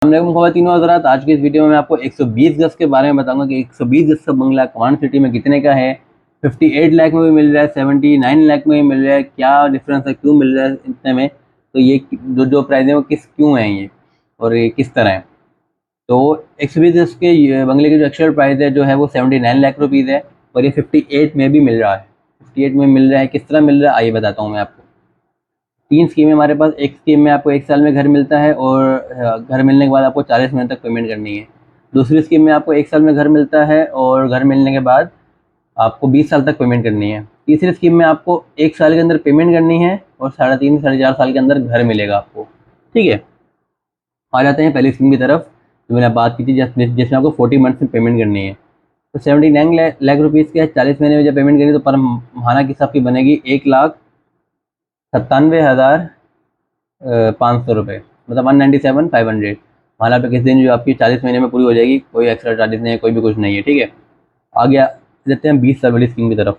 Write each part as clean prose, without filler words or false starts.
अस्सलामुअलैकुम ख़वातीनो हज़रात, आज की इस वीडियो में मैं आपको 120 गज़ के बारे में बताऊंगा कि 120 गज़ का बंगला कमांड सिटी में कितने का है। 58 लाख में भी मिल रहा है, 79 लाख में भी मिल रहा है। क्या डिफरेंस है, क्यों मिल रहा है इतने में, तो ये जो प्राइस है वो क्यों है ये, और ये किस तरह है। तो 120 गज़ के बंगले की जो एक्चुअल प्राइस है जो है वो 79 लाख रुपीज़ है, और ये 58 में भी मिल रहा है। 58 में मिल रहा है, किस तरह मिल रहा है आइए बताता हूँ मैं आपको। 3 स्कीमें हमारे पास। एक स्कीम में आपको 1 साल में घर मिलता है, और घर मिलने के बाद आपको 40 महीने तक पेमेंट करनी है। दूसरी स्कीम में आपको 1 साल में घर मिलता है, और घर मिलने के बाद आपको 20 साल तक पेमेंट करनी है। तीसरी स्कीम में आपको 1 साल के अंदर पेमेंट करनी है, और 3.5 साढ़े 4 साल के अंदर घर मिलेगा आपको। ठीक है, आ जाते हैं पहली स्कीम की तरफ जो मैंने बात की थी, जिसमें आपको 40 मंथ में पेमेंट करनी है। तो 79 लाख रुपीज़ के 40 महीने में जब पेमेंट करेंगे तो पर माहाना के हिसाब की बनेगी 1,97,500 रुपये, मतलब 197,500। माना पे किस दिन जो आपकी 40 महीने में पूरी हो जाएगी, कोई एक्स्ट्रा चार्जेस नहीं है, कोई भी कुछ नहीं है। ठीक है, आगे लेते हैं 20 साल वाली स्कीम की तरफ।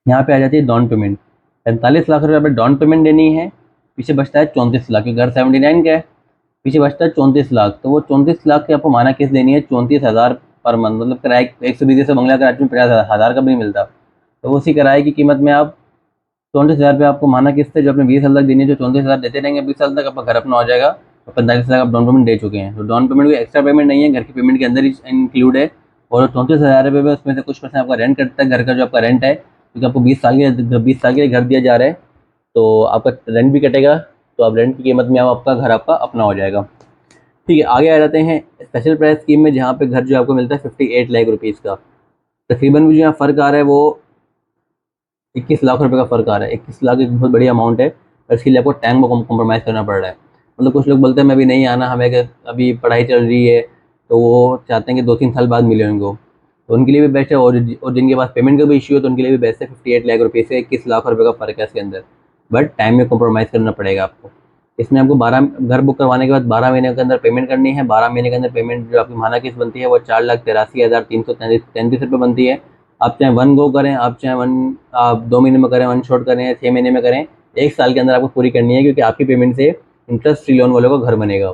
यहाँ पे आ जाती है डाउन पेमेंट। 45 लाख रुपये पर डाउन पेमेंट देनी है। पीछे बचता है 34 लाख, क्योंकि घर 79 का है, पीछे बचता है 34 लाख। तो वो 34 लाख की आपको माना किस्त देनी है 34,000 पर मंथ। मतलब किराए 120 से बंगला कराची में 50,000 का भी नहीं मिलता, तो उसी किराए की कीमत में आप 34,000 रुपये आपको माना किस्त है जो अपने 20 साल तक देनी है। जो 34,000 देते रहेंगे 20 साल तक आपका घर अपना हो जाएगा, और 45 लाख आप डाउन पेमेंट दे चुके हैं। तो डाउन पेमेंट कोई एक्स्ट्रा पेमेंट नहीं है, घर की पेमेंट के अंदर ही इंक्लूड है। और 34,000 रुपये में उसमें से कुछ परसेंट आपका रेंट कटता है, घर का जो आपका रेंट है, क्योंकि आपको 20 साल के लिए घर दिया जा रहा है, तो आपका रेंट भी कटेगा। तो आप रेंट की कीमत में आपका घर आपका अपना हो जाएगा। ठीक है, आगे आ जाते हैं स्पेशल प्राइस स्कीम में, जहाँ पे घर जो आपको मिलता है 58 लाख रुपीज़ का। तकरीबन भी जो यहाँ फ़र्क आ रहा है वो 21 लाख रुपए का फ़र्क आ रहा है। 21 लाख एक बहुत बड़ी अमाउंट है, और इसके लिए आपको टाइम को कॉम्प्रोमाइज़ करना पड़ रहा है। मतलब कुछ लोग बोलते हैं मैं अभी नहीं आना, हमें अभी पढ़ाई चल रही है, तो वो चाहते हैं कि 2-3 साल बाद मिले उनको, तो उनके लिए भी बेस्ट है। और जिनके पास पेमेंट का भी इश्यू है तो उनके लिए भी बेस्ट है। 58 लाख रुपये से 21 लाख रुपये का फ़र्क है इसके अंदर, बट टाइम में कॉम्प्रोमाइज़ करना पड़ेगा आपको। इसमें आपको 12 घर बुक करवाने के बाद 12 महीने के अंदर पेमेंट करनी है। 12 महीने के अंदर पेमेंट जो आपकी माना किस्त बनती है वो 4,83,333 बनती है। आप चाहे वन गो करें, आप चाहे आप 2 महीने में करें, वन शॉट करें, या 6 महीने में करें, 1 साल के अंदर आपको पूरी करनी है, क्योंकि आपकी पेमेंट से इंटरेस्ट फ्री लोन वालों का घर बनेगा।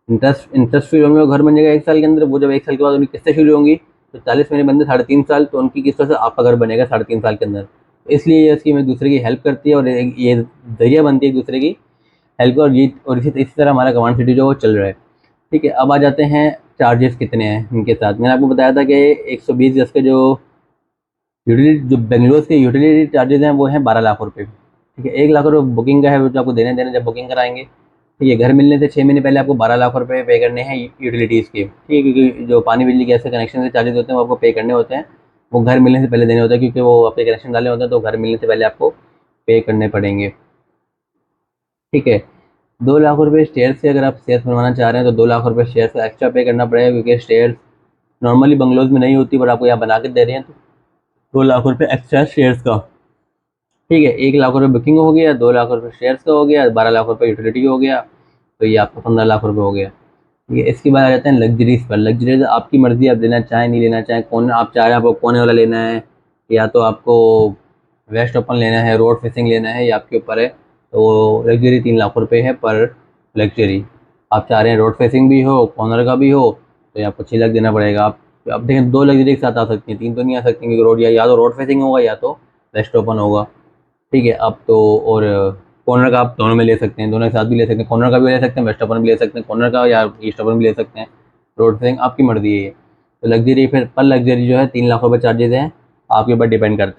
इंटरेस्ट फ्री लोन में घर बन जाएगा 1 साल के अंदर। वो जब 1 साल के बाद उनकी किस्तें शुरू होंगी तो 40 महीने बनते 3.5 साल, तो उनकी किस्तों से आपका घर बनेगा 3.5 साल के अंदर। तो इसलिए ये स्कीम एक दूसरे की हेल्प करती है, और ये जरिया बनती है एक दूसरे की हेल्प, और इसी तरह हमारा कमांड सिटी जो वो चल रहा है। ठीक है, अब आ जाते हैं चार्जेस कितने हैं इनके साथ। मैंने आपको बताया था कि 120 गज के जो बेंगलोर के यूटिलिटी चार्जेस हैं वो हैं 12 लाख रुपए। ठीक है, 1 लाख रुपये बुकिंग का है, वो जो आपको देने जब बुकिंग कराएंगे। ठीक है, घर मिलने से 6 महीने पहले आपको 12 लाख रुपए पे करने हैं यूटिलिटीज़ के। ठीक है, क्योंकि जो पानी बिजली गैस के कनेक्शन के चार्जेस होते हैं वो आपको पे करने होते हैं, वो घर मिलने से पहले देने होते हैं, क्योंकि वो आपके कनेक्शन डाले होते हैं, तो घर मिलने से पहले आपको पे करने पड़ेंगे। ठीक है, 2 लाख रुपये शेयर से अगर आप शेयर्स बनवाना चाह रहे हैं तो 2 लाख रुपये शेयर का एक्स्ट्रा पे करना पड़ेगा, क्योंकि शेयर्स नॉर्मली बंगलोज में नहीं होती, बट आपको यहाँ बना के दे रहे हैं, तो 2 लाख रुपये एक्स्ट्रा शेयर्स का। ठीक है, 1 लाख रुपये बुकिंग हो गया, 2 लाख रुपये शेयर्स का हो गया, 12 लाख रुपये यूटिलिटी हो गया, तो ये आपका 15 लाख रुपये हो गया। ठीक है, इसके बाद आ जाते हैं लग्जरीज पर। लग्जरीज आपकी मर्ज़ी, आप लेना चाहें नहीं लेना चाहें। कौन आप चाह रहे हैं, आपको कोने वाला लेना है, या तो आपको वेस्ट ओपन लेना है, रोड फेसिंग लेना है, ये आपके ऊपर है। तो लग्जरी 3 लाख रुपये है पर लग्जरी। आप चाह रहे हैं रोड फेसिंग भी हो, कॉर्नर का भी हो, तो ये आपको 6 लाख देना पड़ेगा। आप देखें 2 लग्जरी एक साथ आ सकती हैं, 3 तो नहीं आ सकती, क्योंकि रोड या तो रोड फेसिंग होगा या तो वेस्ट ओपन होगा। ठीक है, अब तो और कॉर्नर का आप दोनों में ले सकते हैं, दोनों के साथ भी ले सकते हैं। कॉर्नर का भी ले सकते हैं, वेस्ट ओपन भी ले सकते हैं, कॉर्नर का या ईस्ट ओपन भी ले सकते हैं। रोड फेसिंग आपकी मर्जी है ये। तो लग्जरी फिर पर लग्जरी जो है 3 लाख रुपये चार्जेस हैं, आपके ऊपर डिपेंड करता है।